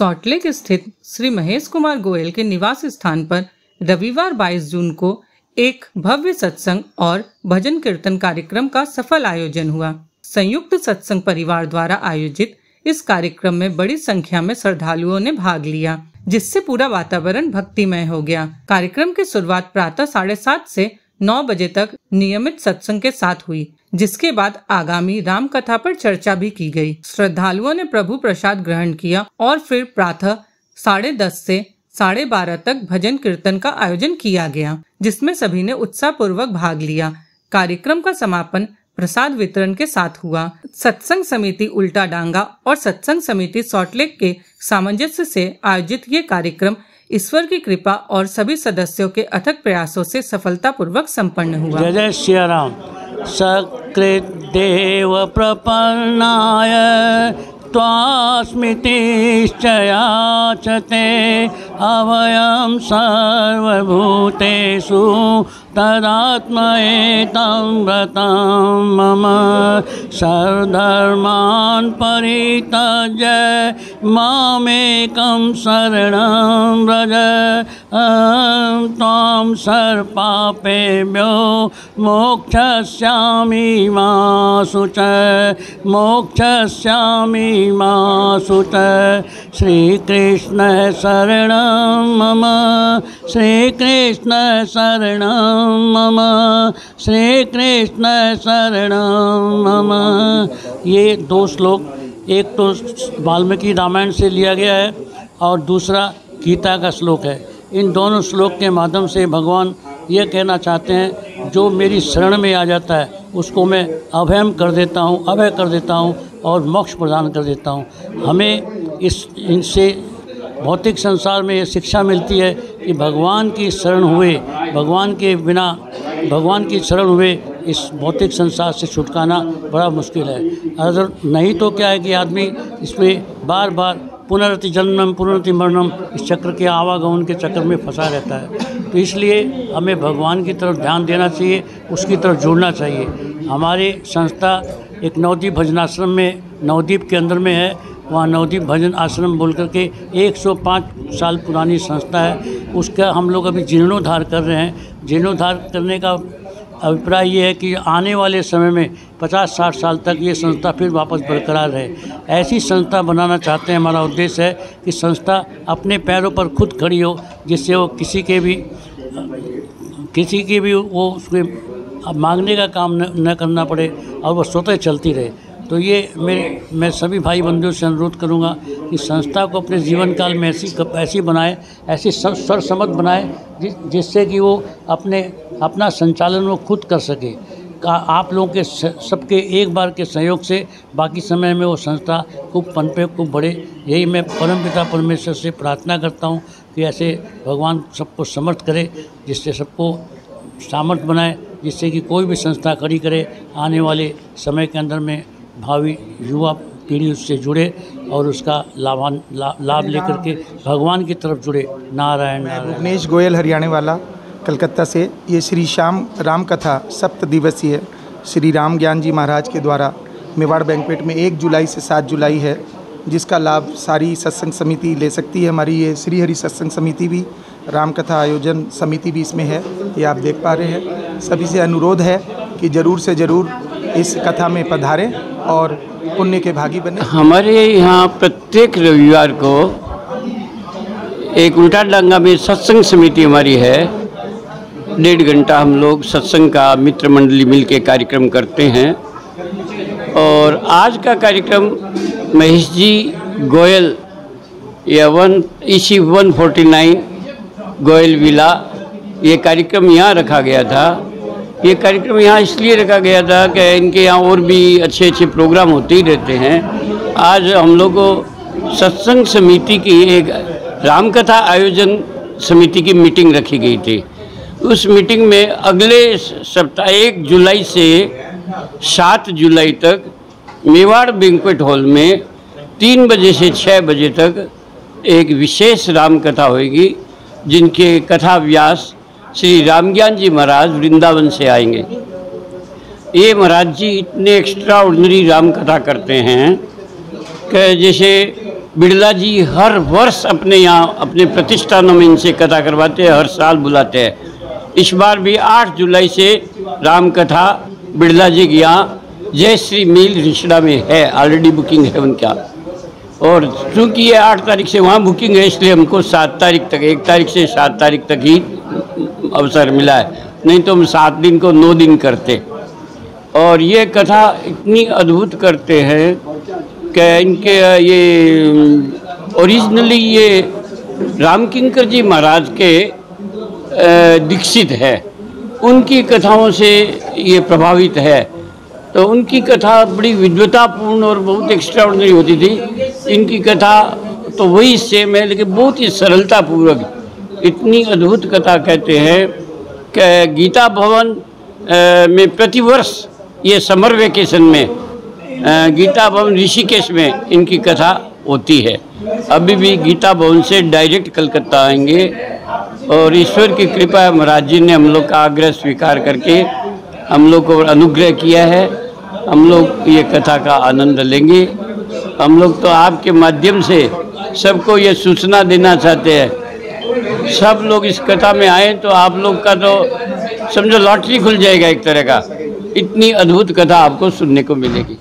सॉल्टलेक स्थित श्री महेश कुमार गोयल के निवास स्थान पर रविवार 22 जून को एक भव्य सत्संग और भजन कीर्तन कार्यक्रम का सफल आयोजन हुआ। संयुक्त सत्संग परिवार द्वारा आयोजित इस कार्यक्रम में बड़ी संख्या में श्रद्धालुओं ने भाग लिया, जिससे पूरा वातावरण भक्तिमय हो गया। कार्यक्रम की शुरुआत प्रातः 7:30 से 9 बजे तक नियमित सत्संग के साथ हुई, जिसके बाद आगामी राम कथा पर चर्चा भी की गई। श्रद्धालुओं ने प्रभु प्रसाद ग्रहण किया और फिर प्रातः 10:30 से 12:30 तक भजन कीर्तन का आयोजन किया गया, जिसमें सभी ने उत्साहपूर्वक भाग लिया। कार्यक्रम का समापन प्रसाद वितरण के साथ हुआ। सत्संग समिति उल्टा डांगा और सत्संग समिति सॉल्टलेक के सामंजस्य से आयोजित ये कार्यक्रम ईश्वर की कृपा और सभी सदस्यों के अथक प्रयासों से सफलतापूर्वक संपन्न हुआ। जय जय श्री राम। सकृत देव प्रपन्नाय त्वास्मितिश्चयाचते अभयं सर्वभूतेषु तदात्मैतं व्रतं मम सर्वधर्मान् परित्यज्य मामेकं शरणं व्रज त्वां सर्वपापेभ्यो मोक्षयिष्यामि मा शुचः मोक्षयिष्यामि मा शुचः। श्रीकृष्ण शरणं मम श्रीकृष्ण शरणं मम श्रीकृष्ण शरणं मम। ये 2 श्लोक, एक तो वाल्मीकि रामायण से लिया गया है और दूसरा गीता का श्लोक है। इन दोनों श्लोक के माध्यम से भगवान ये कहना चाहते हैं, जो मेरी शरण में आ जाता है उसको मैं अभय कर देता हूँ और मोक्ष प्रदान कर देता हूँ। हमें इनसे भौतिक संसार में ये शिक्षा मिलती है कि भगवान की शरण हुए, भगवान के बिना भगवान की शरण हुए इस भौतिक संसार से छुटकाना बड़ा मुश्किल है। अगर नहीं तो क्या है कि आदमी इसमें बार बार पुनरति जन्मम पुनरति मरणम इस चक्र के आवागमन के चक्कर में फंसा रहता है। तो इसलिए हमें भगवान की तरफ ध्यान देना चाहिए, उसकी तरफ जुड़ना चाहिए। हमारी संस्था एक नवद्वीप भजनाश्रम में नवद्वीप के अंदर में है, वहाँ नवद्वीप भजन आश्रम बोल करके 105 साल पुरानी संस्था है। उसका हम लोग अभी जीर्णोद्धार कर रहे हैं। जीर्णोद्धार करने का अभिप्राय ये है कि आने वाले समय में 50-60 साल तक ये संस्था फिर वापस बरकरार रहे। ऐसी संस्था बनाना चाहते हैं। हमारा उद्देश्य है कि संस्था अपने पैरों पर खुद खड़ी हो, जिससे वो किसी के भी वो उसके मांगने का काम न करना पड़े और वो स्वतः चलती रहे। तो ये मैं सभी भाई बंधुओं से अनुरोध करूँगा कि संस्था को अपने जीवन काल में ऐसी बनाए, ऐसी सर्वसम्मत बनाए जिससे कि वो अपना संचालन वो खुद कर सके। आप लोगों के सबके एक बार के सहयोग से बाकी समय में वो संस्था खूब पनपे, खूब बढ़े। यही मैं परमपिता परमेश्वर से प्रार्थना करता हूँ कि ऐसे भगवान सबको समर्थ करे, जिससे सबको सामर्थ्य बनाए, जिससे कि कोई भी संस्था खड़ी करे, आने वाले समय के अंदर में भावी युवा पीढ़ी उससे जुड़े और उसका लाभ लेकर के भगवान की तरफ जुड़े। नारायण नारायण। भुवनेश गोयल हरियाणा वाला कलकत्ता से। ये श्री श्याम राम कथा 7 दिवसीय श्री राम ज्ञान जी महाराज के द्वारा मेवाड़ बैंक्वेट में 1 जुलाई से 7 जुलाई है, जिसका लाभ सारी सत्संग समिति ले सकती है। हमारी ये श्री हरि सत्संग समिति भी, राम कथा आयोजन समिति भी इसमें है, ये आप देख पा रहे हैं। सभी से अनुरोध है कि ज़रूर से ज़रूर इस कथा में पधारें और पुण्य के भागी बने। हमारे यहाँ प्रत्येक रविवार को एक उल्टा डांगा में सत्संग समिति हमारी है। 1.5 घंटा हम लोग सत्संग का मित्र मंडली मिल के कार्यक्रम करते हैं। और आज का कार्यक्रम महेश जी गोयल या EC 149 गोयल विला, ये कार्यक्रम यहाँ रखा गया था। ये कार्यक्रम यहाँ इसलिए रखा गया था कि इनके यहाँ और भी अच्छे अच्छे प्रोग्राम होते ही रहते हैं। आज हम लोग को सत्संग समिति की एक रामकथा आयोजन समिति की मीटिंग रखी गई थी। उस मीटिंग में अगले सप्ताह 1 जुलाई से 7 जुलाई तक मेवाड़ बैंक्वेट हॉल में 3 बजे से 6 बजे तक एक विशेष रामकथा होगी, जिनके कथा व्यास श्री रामज्ञान जी महाराज वृंदावन से आएंगे। ये महाराज जी इतने एक्स्ट्रा ऑर्डिनरी राम कथा करते हैं कि जैसे बिड़ला जी हर वर्ष अपने यहाँ अपने प्रतिष्ठानों में इनसे कथा करवाते हैं, हर साल बुलाते हैं। इस बार भी 8 जुलाई से राम कथा बिड़ला जी के यहाँ जय श्री मिल रिश्ता में है, ऑलरेडी बुकिंग है उनका। और चूँकि ये 8 तारीख से वहाँ बुकिंग है, इसलिए हमको 7 तारीख तक, 1 तारीख से 7 तारीख तक ही अवसर मिला है, नहीं तो हम 7 दिन को 9 दिन करते। और ये कथा इतनी अद्भुत करते हैं कि इनके ये ओरिजिनली ये रामकिंकर जी महाराज के दीक्षित है, उनकी कथाओं से ये प्रभावित है। तो उनकी कथा बड़ी विद्वतापूर्ण और बहुत एक्स्ट्राऑर्डिनरी होती थी। इनकी कथा तो वही सेम है, लेकिन बहुत ही सरलतापूर्वक इतनी अद्भुत कथा कहते हैं कि गीता भवन में प्रतिवर्ष ये समर वेकेशन में गीता भवन ऋषिकेश में इनकी कथा होती है। अभी भी गीता भवन से डायरेक्ट कलकत्ता आएंगे और ईश्वर की कृपा महाराज जी ने हम लोग का आग्रह स्वीकार करके हम लोग को अनुग्रह किया है। हम लोग ये कथा का आनंद लेंगे। हम लोग तो आपके माध्यम से सबको ये सूचना देना चाहते हैं, सब लोग इस कथा में आए तो आप लोग का तो समझो लॉटरी खुल जाएगा एक तरह का। इतनी अद्भुत कथा आपको सुनने को मिलेगी।